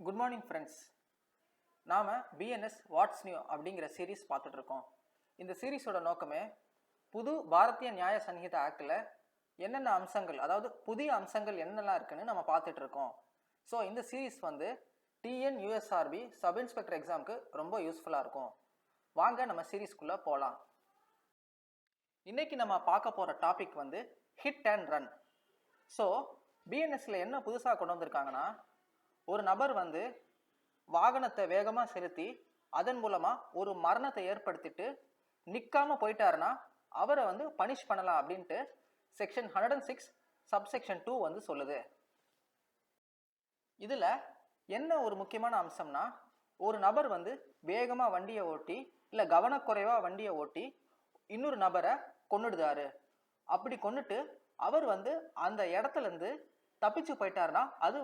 Good morning friends. நாம் BNS watts new அப்படிங்கிற series பார்த்துட்டு இருக்கோம். இந்த சீரீஸோட நோக்கமே புது பாரதிய நியாய சங்கீதா ஆக்டில் என்னென்ன அம்சங்கள், அதாவது புதிய அம்சங்கள் என்னெல்லாம் இருக்குன்னு நம்ம பார்த்துட்டு இருக்கோம். ஸோ இந்த சீரீஸ் டிஎன்யூஎஸ்ஆர்பி சப் இன்ஸ்பெக்டர் எக்ஸாமுக்கு ரொம்ப யூஸ்ஃபுல்லாக இருக்கும். வாங்க நம்ம சீரீஸ்குள்ளே போகலாம். இன்னைக்கு நம்ம பார்க்க போகிற topic hit and run. So பிஎன்எஸ்ல என்ன புதுசாக கொண்டு வந்திருக்காங்கன்னா, ஒரு நபர் வாகனத்தை வேகமாக செலுத்தி அதன் மூலமாக ஒரு மரணத்தை ஏற்படுத்திட்டு நிற்காம போயிட்டாருன்னா அவரை பனிஷ் பண்ணலாம் அப்படின்ட்டு செக்ஷன் 106 சப்செக்ஷன் 2 சொல்லுது. இதில் என்ன ஒரு முக்கியமான அம்சம்னா, ஒரு நபர் வேகமாக வண்டியை ஓட்டி இல்லை கவனக்குறைவாக வண்டியை ஓட்டி இன்னொரு நபரை கொன்னுடுதாரு. அப்படி கொன்னுட்டு அவர் அந்த இடத்துலேருந்து தப்பிச்சு போயிட்டாருன்னா அது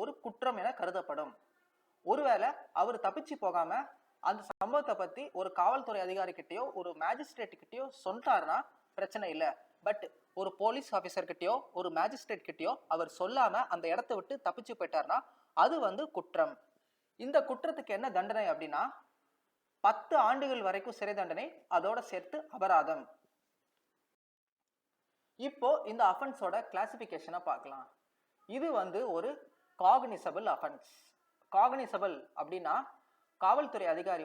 ஒரு குற்றம் என கருதப்படும். ஒருவேளை அவர் தப்பிச்சு போகாம அந்த சம்பவத்தை பத்தி ஒரு காவல்துறை அதிகாரிகிட்டயோ ஒரு மேஜிஸ்ட்ரேட் கிட்டயோ சொன்னார்னா பிரச்சனை இல்லை. பட் ஒரு போலீஸ் ஆஃபீஸர் கிட்டயோ ஒரு மேஜிஸ்ட்ரேட் கிட்டயோ அவர் சொல்லாம அந்த இடத்தை விட்டு தப்பிச்சு போயிட்டாருன்னா அது குற்றம். இந்த குற்றத்துக்கு என்ன தண்டனை அப்படின்னா 10 ஆண்டுகள் வரைக்கும் சிறை தண்டனை, அதோட சேர்த்து அபராதம். இப்போ இந்த அஃபென்ஸோட கிளாசிபிகேஷனை பார்க்கலாம். இது ஒரு காக்னிசபிள் அஃபென்ஸ். காக்னிசபிள் அப்படின்னா காவல்துறை அதிகாரி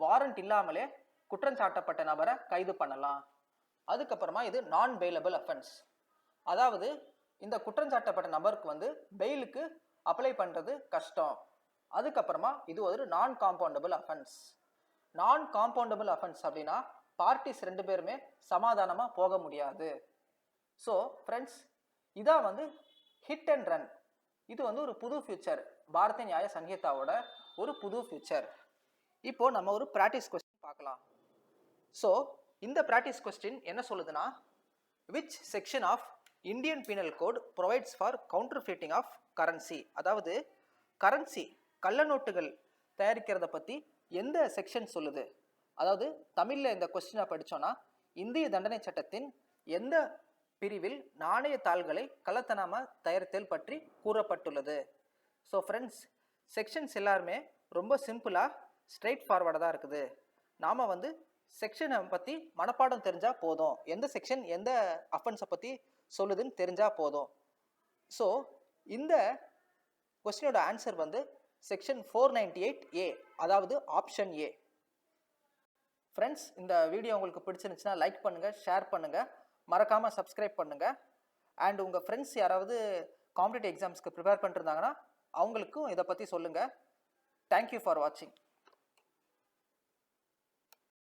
வாரண்ட் இல்லாமலே குற்றம் சாட்டப்பட்ட நபரை கைது பண்ணலாம். அதுக்கப்புறமா இது நான் பெயிலபிள் அஃபென்ஸ். அதாவது இந்த குற்றம் சாட்டப்பட்ட நபருக்கு பெயிலுக்கு அப்ளை பண்ணுறது கஷ்டம். அதுக்கப்புறமா இது ஒரு நான் காம்பவுண்டபிள் அஃபென்ஸ். நான் காம்பவுண்டபிள் அஃபென்ஸ் அப்படின்னா பார்ட்டிஸ் 2 பேருமே சமாதானமாக போக முடியாது. ஸோ ஃப்ரெண்ட்ஸ், இதான் ஹிட் அண்ட் ரன். இது ஒரு புது ஃபியூச்சர், பாரதிய நியாய சங்கீதாவோட ஒரு புது ஃபியூச்சர். இப்போ நம்ம ஒரு ப்ராக்டிஸ் கொஸ்டின் பார்க்கலாம். ஸோ இந்த ப்ராக்டிஸ் கொஸ்டின் என்ன சொல்லுதுன்னா, which section of Indian penal code provides for counterfeiting of currency. அதாவது கரன்சி கள்ள நோட்டுகள் தயாரிக்கிறத பற்றி எந்த செக்ஷன் சொல்லுது. அதாவது தமிழில் இந்த கொஸ்டினை படித்தோன்னா, இந்திய தண்டனை சட்டத்தின் எந்த பிரிவில் நாணய தாள்களை கள்ளத்தனமாக தயாரித்தல் பற்றி கூறப்பட்டுள்ளது. ஸோ ஃப்ரெண்ட்ஸ், செக்ஷன்ஸ் எல்லாருமே ரொம்ப சிம்பிளாக ஸ்ட்ரெயிட் ஃபார்வர்டாக தான் இருக்குது. நாம் செக்ஷனை பற்றி மனப்பாடம் தெரிஞ்சால் போதும், எந்த செக்ஷன் எந்த அஃபென்ஸை பற்றி சொல்லுதுன்னு தெரிஞ்சால் போதும். ஸோ இந்த கொஸ்டினோட ஆன்சர் செக்ஷன் 498A, அதாவது ஆப்ஷன் ஏ. ஃப்ரெண்ட்ஸ், இந்த வீடியோ உங்களுக்கு பிடிச்சிருந்துச்சுன்னா லைக் பண்ணுங்கள், ஷேர் பண்ணுங்கள், மறக்காமல் சப்ஸ்கிரைப் பண்ணுங்கள். அண்ட் உங்கள் ஃப்ரெண்ட்ஸ் யாராவது காம்படிட்டிவ் எக்ஸாம்ஸ்க்கு ப்ரிப்பேர் பண்ணிருந்தாங்கன்னா அவங்களுக்கும் இதை பற்றி சொல்லுங்கள். தேங்க்யூ ஃபார் வாட்சிங்.